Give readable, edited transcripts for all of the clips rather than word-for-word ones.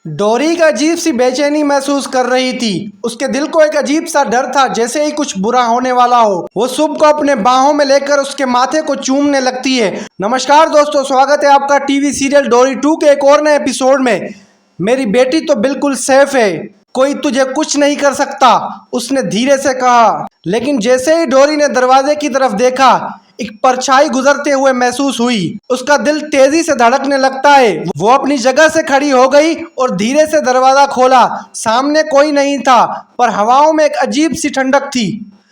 डोरी एक अजीब सी बेचैनी महसूस कर रही थी। उसके दिल को एक अजीब सा डर था, जैसे ही कुछ बुरा होने वाला हो। वो शुभ को अपने बाहों में लेकर उसके माथे को चूमने लगती है। नमस्कार दोस्तों, स्वागत है आपका टीवी सीरियल डोरी 2 के एक और नए एपिसोड में। मेरी बेटी तो बिल्कुल सेफ है, कोई तुझे कुछ नहीं कर सकता, उसने धीरे से कहा। लेकिन जैसे ही डोरी ने दरवाजे की तरफ देखा, एक परछाई गुजरते हुए महसूस हुई। उसका दिल तेजी से धड़कने लगता है। वो अपनी जगह से खड़ी हो गई और धीरे से दरवाजा खोला। सामने कोई नहीं था, पर हवाओं में एक अजीब सी ठंडक थी।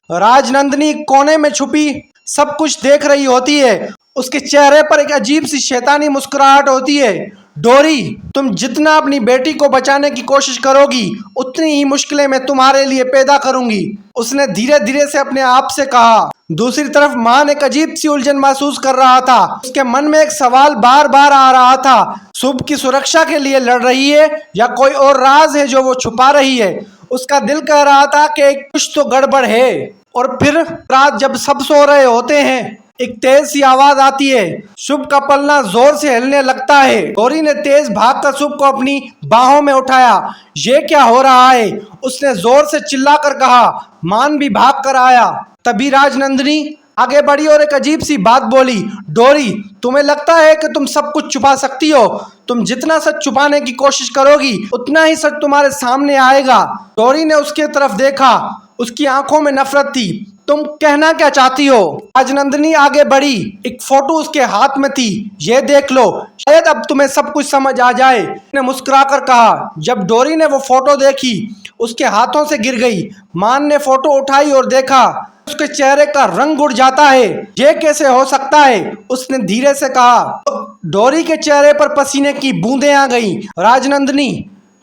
राजनंदिनी कोने में छुपी सब कुछ देख रही होती है। उसके चेहरे पर एक अजीब सी शैतानी मुस्कुराहट होती है। डोरी, तुम जितना अपनी बेटी को बचाने की कोशिश करोगी, उतनी ही मुश्किलें मैं तुम्हारे लिए पैदा करूंगी, उसने धीरे धीरे से अपने आप से कहा। दूसरी तरफ मान एक अजीब सी उलझन महसूस कर रहा था। उसके मन में एक सवाल बार बार आ रहा था, शुभ की सुरक्षा के लिए लड़ रही है या कोई और राज है जो वो छुपा रही है। उसका दिल कह रहा था कि कुछ तो गड़बड़ है। और फिर रात जब सब सो रहे होते हैं, एक तेज सी आवाज आती है। शुभ का पलना जोर से हिलने लगता है। डोरी ने तेज भागकर शुभ को अपनी बाहों में उठाया। ये क्या हो रहा है, उसने जोर से चिल्लाकर कहा। मान भी भाग कर आया। तभी राजनंदिनी आगे बढ़ी और एक अजीब सी बात बोली। डोरी, तुम्हें लगता है कि तुम सब कुछ छुपा सकती हो? तुम जितना सच छुपाने की कोशिश करोगी, उतना ही सच तुम्हारे सामने आएगा। डोरी ने उसके तरफ देखा, उसकी आंखों में नफरत थी। तुम कहना क्या चाहती हो? राजनंदिनी आगे बढ़ी। एक फोटो उसके हाथ में थी। ये देख लो, शायद अब तुम्हें सब कुछ समझ आ जाए, ने मुस्कुराकर कहा। जब डोरी ने वो फोटो देखी, उसके हाथों से गिर गई। मान ने फोटो उठाई और देखा, उसके चेहरे का रंग उड़ जाता है। ये कैसे हो सकता है, उसने धीरे से कहा। डोरी के चेहरे पर पसीने की बूंदें आ गईं। राजनंदिनी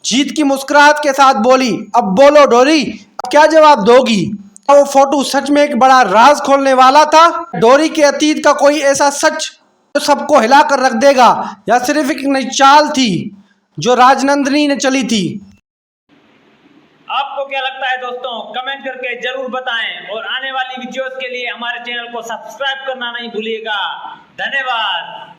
जीत की मुस्कुराहट के साथ बोली, अब बोलो डोरी, अब क्या जवाब दोगी? वो फोटो सच में एक बड़ा राज खोलने वाला था? डोरी के अतीत का कोई ऐसा सच जो सबको हिलाकर रख देगा, या सिर्फ एक नई चाल थी जो राजनंदिनी ने चली थी? आपको क्या लगता है दोस्तों, कमेंट करके जरूर बताएं और आने वाली वीडियोस के लिए हमारे चैनल को सब्सक्राइब करना नहीं भूलिएगा। धन्यवाद।